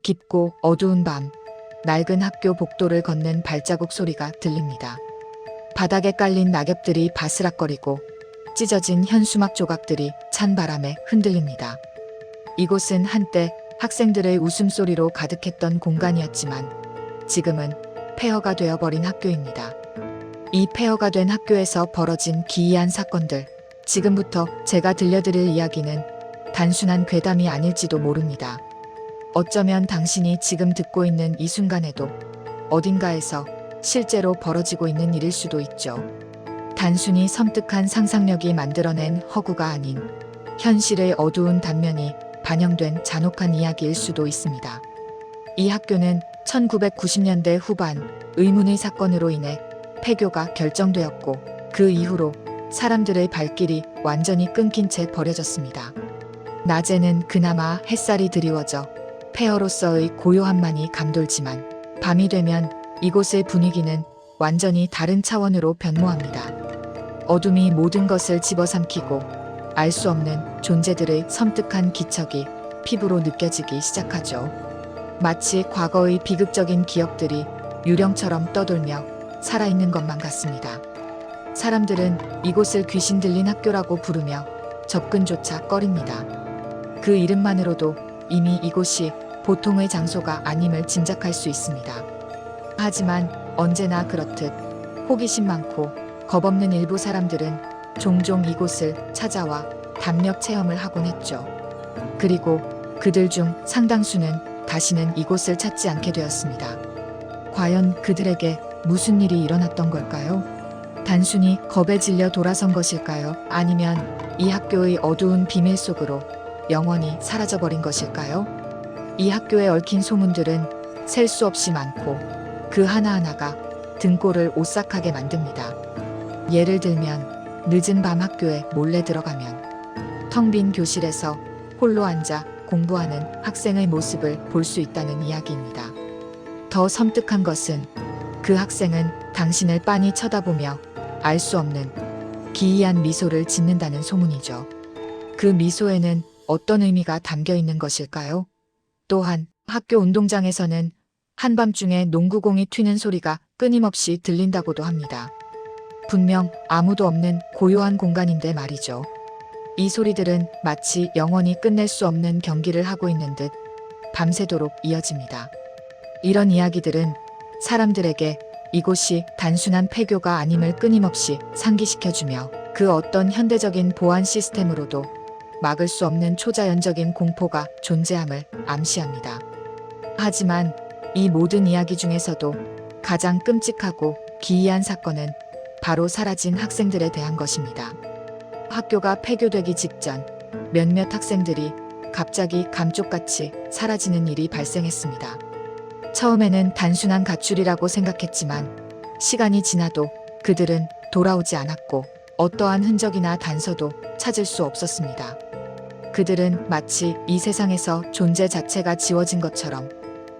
깊고 어두운 밤, 낡은 학교 복도를 걷는 발자국 소리가 들립니다. 바닥에 깔린 낙엽들이 바스락거리고 찢어진 현수막 조각들이 찬 바람에 흔들립니다. 이곳은 한때 학생들의 웃음소리로 가득했던 공간이었지만 지금은 폐허가 되어버린 학교입니다. 이 폐허가 된 학교에서 벌어진 기이한 사건들, 지금부터 제가 들려드릴 이야기는 단순한 괴담이 아닐지도 모릅니다. 어쩌면 당신이 지금 듣고 있는 이 순간에도 어딘가에서 실제로 벌어지고 있는 일일 수도 있죠. 단순히 섬뜩한 상상력이 만들어낸 허구가 아닌 현실의 어두운 단면이 반영된 잔혹한 이야기일 수도 있습니다. 이 학교는 1990년대 후반 의문의 사건으로 인해 폐교가 결정되었고 그 이후로 사람들의 발길이 완전히 끊긴 채 버려졌습니다. 낮에는 그나마 햇살이 드리워져 폐허로서의 고요함만이 감돌지만 밤이 되면 이곳의 분위기는 완전히 다른 차원으로 변모합니다. 어둠이 모든 것을 집어삼키고 알 수 없는 존재들의 섬뜩한 기척이 피부로 느껴지기 시작하죠. 마치 과거의 비극적인 기억들이 유령처럼 떠돌며 살아있는 것만 같습니다. 사람들은 이곳을 귀신 들린 학교라고 부르며 접근조차 꺼립니다. 그 이름만으로도 이미 이곳이 보통의 장소가 아님을 짐작할 수 있습니다. 하지만 언제나 그렇듯 호기심 많고 겁없는 일부 사람들은 종종 이곳을 찾아와 담력 체험을 하곤 했죠. 그리고 그들 중 상당수는 다시는 이곳을 찾지 않게 되었습니다. 과연 그들에게 무슨 일이 일어났던 걸까요? 단순히 겁에 질려 돌아선 것일까요? 아니면 이 학교의 어두운 비밀 속으로 영원히 사라져버린 것일까요? 이 학교에 얽힌 소문들은 셀 수 없이 많고 그 하나하나가 등골을 오싹하게 만듭니다. 예를 들면 늦은 밤 학교에 몰래 들어가면 텅 빈 교실에서 홀로 앉아 공부하는 학생의 모습을 볼 수 있다는 이야기입니다. 더 섬뜩한 것은 그 학생은 당신을 빤히 쳐다보며 알 수 없는 기이한 미소를 짓는다는 소문이죠. 그 미소에는 어떤 의미가 담겨 있는 것일까요? 또한 학교 운동장에서는 한밤중에 농구공이 튀는 소리가 끊임없이 들린다고도 합니다. 분명 아무도 없는 고요한 공간인데 말이죠. 이 소리들은 마치 영원히 끝낼 수 없는 경기를 하고 있는 듯 밤새도록 이어집니다. 이런 이야기들은 사람들에게 이곳이 단순한 폐교가 아님을 끊임없이 상기시켜주며 그 어떤 현대적인 보안 시스템으로도 막을 수 없는 초자연적인 공포가 존재함을 암시합니다. 하지만 이 모든 이야기 중에서도 가장 끔찍하고 기이한 사건은 바로 사라진 학생들에 대한 것입니다. 학교가 폐교되기 직전 몇몇 학생들이 갑자기 감쪽같이 사라지는 일이 발생했습니다. 처음에는 단순한 가출이라고 생각했지만 시간이 지나도 그들은 돌아오지 않았고 어떠한 흔적이나 단서도 찾을 수 없었습니다. 그들은 마치 이 세상에서 존재 자체가 지워진 것처럼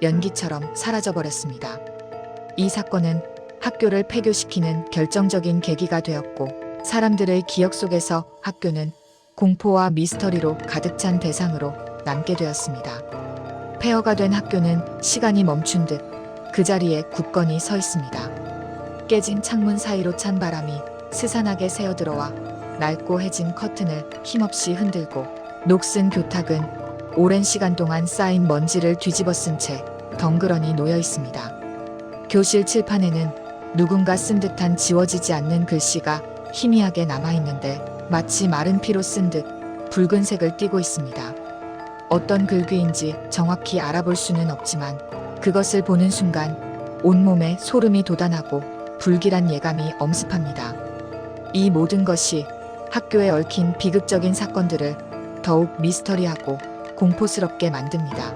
연기처럼 사라져버렸습니다. 이 사건은 학교를 폐교시키는 결정적인 계기가 되었고 사람들의 기억 속에서 학교는 공포와 미스터리로 가득 찬 대상으로 남게 되었습니다. 폐허가 된 학교는 시간이 멈춘 듯 그 자리에 굳건히 서 있습니다. 깨진 창문 사이로 찬 바람이 스산하게 새어들어와 낡고 해진 커튼을 힘없이 흔들고 녹슨 교탁은 오랜 시간 동안 쌓인 먼지를 뒤집어 쓴 채 덩그러니 놓여 있습니다. 교실 칠판에는 누군가 쓴 듯한 지워지지 않는 글씨가 희미하게 남아있는데 마치 마른 피로 쓴 듯 붉은색을 띠고 있습니다. 어떤 글귀인지 정확히 알아볼 수는 없지만 그것을 보는 순간 온몸에 소름이 돋아나고 불길한 예감이 엄습합니다. 이 모든 것이 학교에 얽힌 비극적인 사건들을 더욱 미스터리하고 공포스럽게 만듭니다.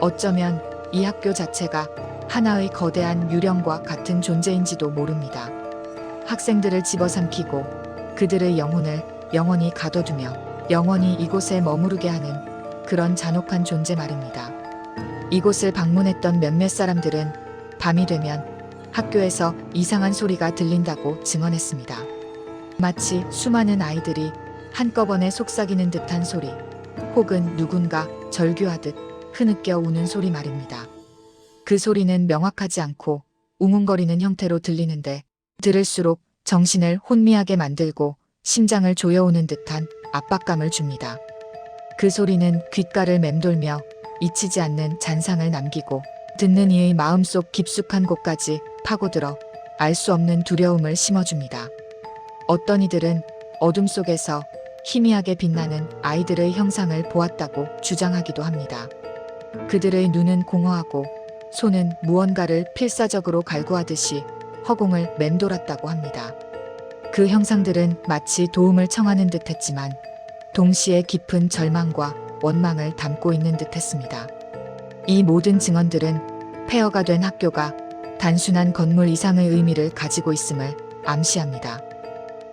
어쩌면 이 학교 자체가 하나의 거대한 유령과 같은 존재인지도 모릅니다. 학생들을 집어삼키고 그들의 영혼을 영원히 가둬두며 영원히 이곳에 머무르게 하는 그런 잔혹한 존재 말입니다. 이곳을 방문했던 몇몇 사람들은 밤이 되면 학교에서 이상한 소리가 들린다고 증언했습니다. 마치 수많은 아이들이 한꺼번에 속삭이는 듯한 소리, 혹은 누군가 절규하듯 흐느껴 우는 소리 말입니다. 그 소리는 명확하지 않고 웅웅거리는 형태로 들리는데 들을수록 정신을 혼미하게 만들고 심장을 조여오는 듯한 압박감을 줍니다. 그 소리는 귓가를 맴돌며 잊히지 않는 잔상을 남기고 듣는 이의 마음속 깊숙한 곳까지 파고들어 알 수 없는 두려움을 심어줍니다. 어떤 이들은 어둠 속에서 희미하게 빛나는 아이들의 형상을 보았다고 주장하기도 합니다. 그들의 눈은 공허하고 손은 무언가를 필사적으로 갈구하듯이 허공을 맴돌았다고 합니다. 그 형상들은 마치 도움을 청하는 듯했지만 동시에 깊은 절망과 원망을 담고 있는 듯했습니다. 이 모든 증언들은 폐허가 된 학교가 단순한 건물 이상의 의미를 가지고 있음을 암시합니다.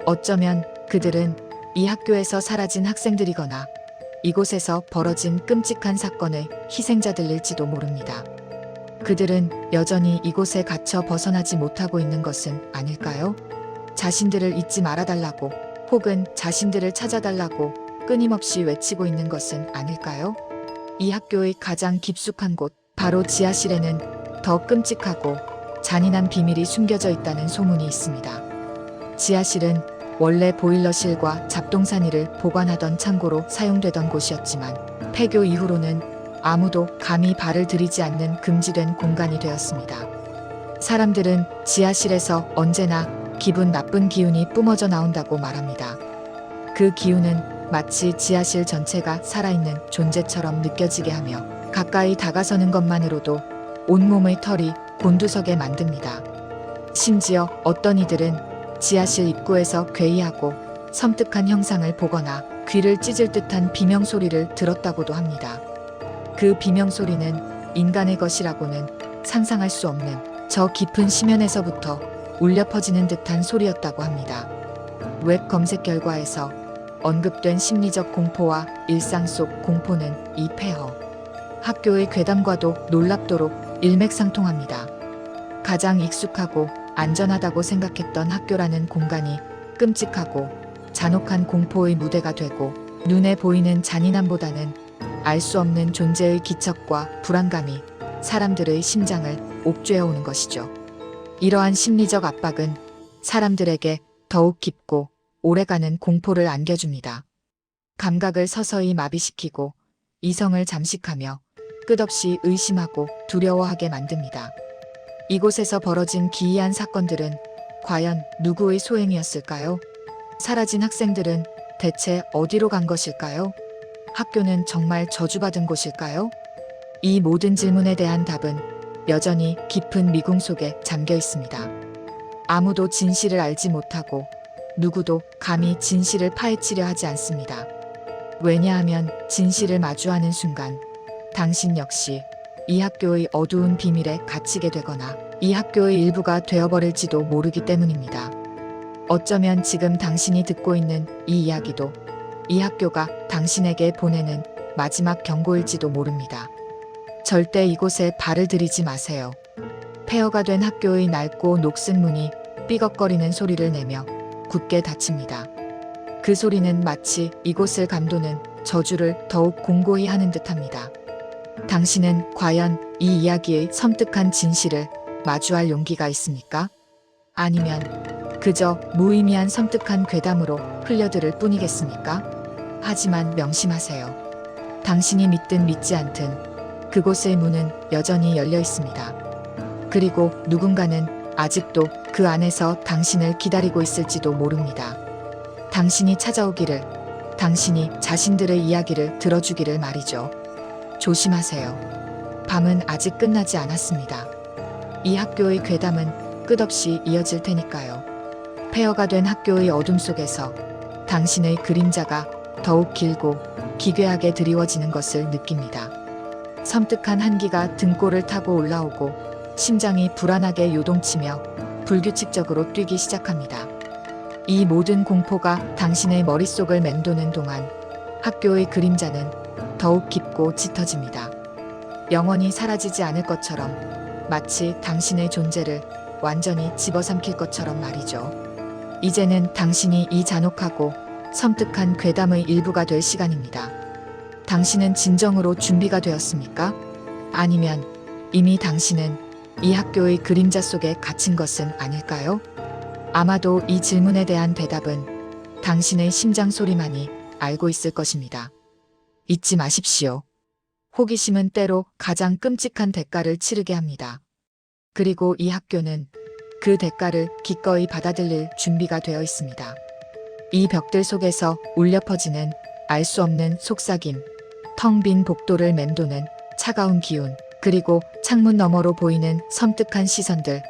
어쩌면 그들은 이 학교에서 사라진 학생들이거나 이곳에서 벌어진 끔찍한 사건의 희생자들일지도 모릅니다. 그들은 여전히 이곳에 갇혀 벗어나지 못하고 있는 것은 아닐까요? 자신들을 잊지 말아달라고 혹은 자신들을 찾아달라고 끊임없이 외치고 있는 것은 아닐까요? 이 학교의 가장 깊숙한 곳, 바로 지하실에는 더 끔찍하고 잔인한 비밀이 숨겨져 있다는 소문이 있습니다. 지하실은 원래 보일러실과 잡동사니를 보관하던 창고로 사용되던 곳이었지만 폐교 이후로는 아무도 감히 발을 들이지 않는 금지된 공간이 되었습니다. 사람들은 지하실에서 언제나 기분 나쁜 기운이 뿜어져 나온다고 말합니다. 그 기운은 마치 지하실 전체가 살아있는 존재처럼 느껴지게 하며 가까이 다가서는 것만으로도 온몸의 털이 곤두서게 만듭니다. 심지어 어떤 이들은 지하실 입구에서 괴이하고 섬뜩한 형상을 보거나 귀를 찢을 듯한 비명소리를 들었다고도 합니다. 그 비명소리는 인간의 것이라고는 상상할 수 없는 저 깊은 심연에서부터 울려 퍼지는 듯한 소리였다고 합니다. 웹 검색 결과에서 언급된 심리적 공포와 일상 속 공포는 이 폐허 학교의 괴담과도 놀랍도록 일맥상통합니다. 가장 익숙하고 안전하다고 생각했던 학교라는 공간이 끔찍하고 잔혹한 공포의 무대가 되고 눈에 보이는 잔인함보다는 알 수 없는 존재의 기척과 불안감이 사람들의 심장을 옥죄어오는 것이죠. 이러한 심리적 압박은 사람들에게 더욱 깊고 오래가는 공포를 안겨줍니다. 감각을 서서히 마비시키고 이성을 잠식하며 끝없이 의심하고 두려워하게 만듭니다. 이곳에서 벌어진 기이한 사건들은 과연 누구의 소행이었을까요? 사라진 학생들은 대체 어디로 간 것일까요? 학교는 정말 저주받은 곳일까요? 이 모든 질문에 대한 답은 여전히 깊은 미궁 속에 잠겨 있습니다. 아무도 진실을 알지 못하고 누구도 감히 진실을 파헤치려 하지 않습니다. 왜냐하면 진실을 마주하는 순간 당신 역시 이 학교의 어두운 비밀에 갇히게 되거나 이 학교의 일부가 되어버릴지도 모르기 때문입니다. 어쩌면 지금 당신이 듣고 있는 이 이야기도 이 학교가 당신에게 보내는 마지막 경고일지도 모릅니다. 절대 이곳에 발을 들이지 마세요. 폐허가 된 학교의 낡고 녹슨 문이 삐걱거리는 소리를 내며 굳게 닫힙니다. 그 소리는 마치 이곳을 감도는 저주를 더욱 공고히 하는 듯합니다. 당신은 과연 이 이야기의 섬뜩한 진실을 마주할 용기가 있습니까? 아니면 그저 무의미한 섬뜩한 괴담으로 흘려들을 뿐이겠습니까? 하지만 명심하세요. 당신이 믿든 믿지 않든 그곳의 문은 여전히 열려 있습니다. 그리고 누군가는 아직도 그 안에서 당신을 기다리고 있을지도 모릅니다. 당신이 찾아오기를, 당신이 자신들의 이야기를 들어주기를 말이죠. 조심하세요. 밤은 아직 끝나지 않았습니다. 이 학교의 괴담은 끝없이 이어질 테니까요. 폐허가 된 학교의 어둠 속에서 당신의 그림자가 더욱 길고 기괴하게 드리워지는 것을 느낍니다. 섬뜩한 한기가 등골을 타고 올라오고 심장이 불안하게 요동치며 불규칙적으로 뛰기 시작합니다. 이 모든 공포가 당신의 머릿속을 맴도는 동안 학교의 그림자는 더욱 깊고 짙어집니다. 영원히 사라지지 않을 것처럼 마치 당신의 존재를 완전히 집어삼킬 것처럼 말이죠. 이제는 당신이 이 잔혹하고 섬뜩한 괴담의 일부가 될 시간입니다. 당신은 진정으로 준비가 되었습니까? 아니면 이미 당신은 이 학교의 그림자 속에 갇힌 것은 아닐까요? 아마도 이 질문에 대한 대답은 당신의 심장 소리만이 알고 있을 것입니다. 잊지 마십시오. 호기심은 때로 가장 끔찍한 대가를 치르게 합니다. 그리고 이 학교는 그 대가를 기꺼이 받아들일 준비가 되어 있습니다. 이 벽들 속에서 울려 퍼지는 알 수 없는 속삭임, 텅 빈 복도를 맴도는 차가운 기운, 그리고 창문 너머로 보이는 섬뜩한 시선들,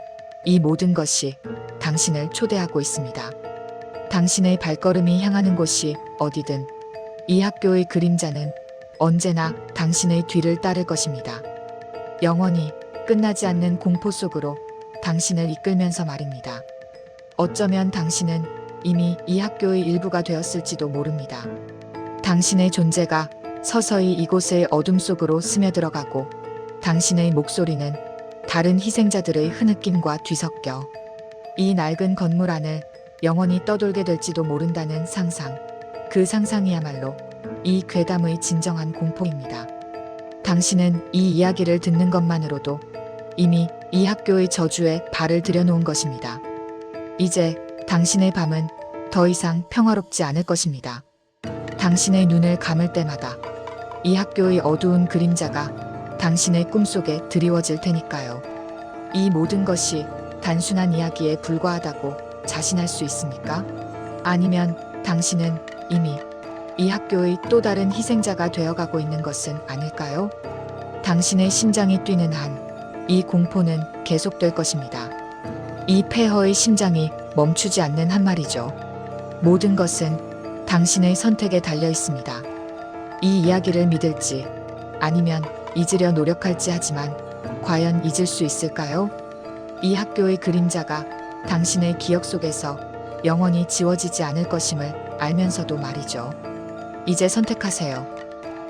이 모든 것이 당신을 초대하고 있습니다. 당신의 발걸음이 향하는 곳이 어디든 이 학교의 그림자는 언제나 당신의 뒤를 따를 것입니다. 영원히 끝나지 않는 공포 속으로 당신을 이끌면서 말입니다. 어쩌면 당신은 이미 이 학교의 일부가 되었을지도 모릅니다. 당신의 존재가 서서히 이곳의 어둠 속으로 스며들어가고 당신의 목소리는 다른 희생자들의 흐느낌과 뒤섞여 이 낡은 건물 안을 영원히 떠돌게 될지도 모른다는 상상. 그 상상이야말로 이 괴담의 진정한 공포입니다. 당신은 이 이야기를 듣는 것만으로도 이미 이 학교의 저주에 발을 들여놓은 것입니다. 이제 당신의 밤은 더 이상 평화롭지 않을 것입니다. 당신의 눈을 감을 때마다 이 학교의 어두운 그림자가 당신의 꿈속에 드리워질 테니까요. 이 모든 것이 단순한 이야기에 불과하다고 자신할 수 있습니까? 아니면 당신은 이미 이 학교의 또 다른 희생자가 되어가고 있는 것은 아닐까요? 당신의 심장이 뛰는 한 이 공포는 계속될 것입니다. 이 폐허의 심장이 멈추지 않는 한 말이죠. 모든 것은 당신의 선택에 달려 있습니다. 이 이야기를 믿을지 아니면 잊으려 노력할지 하지만 과연 잊을 수 있을까요? 이 학교의 그림자가 당신의 기억 속에서 영원히 지워지지 않을 것임을 알면서도 말이죠. 이제 선택하세요.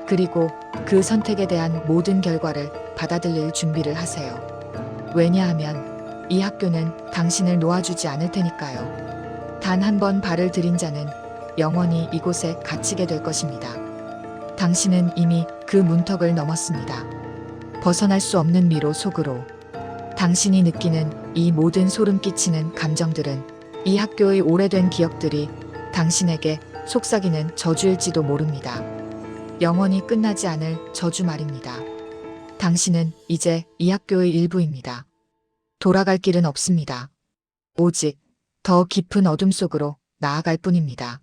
그리고 그 선택에 대한 모든 결과를 받아들일 준비를 하세요. 왜냐하면 이 학교는 당신을 놓아주지 않을 테니까요. 단 한 번 발을 들인 자는 영원히 이곳에 갇히게 될 것입니다. 당신은 이미 그 문턱을 넘었습니다. 벗어날 수 없는 미로 속으로. 당신이 느끼는 이 모든 소름 끼치는 감정들은 이 학교의 오래된 기억들이 당신에게 속삭이는 저주일지도 모릅니다. 영원히 끝나지 않을 저주 말입니다. 당신은 이제 이 학교의 일부입니다. 돌아갈 길은 없습니다. 오직 더 깊은 어둠 속으로 나아갈 뿐입니다.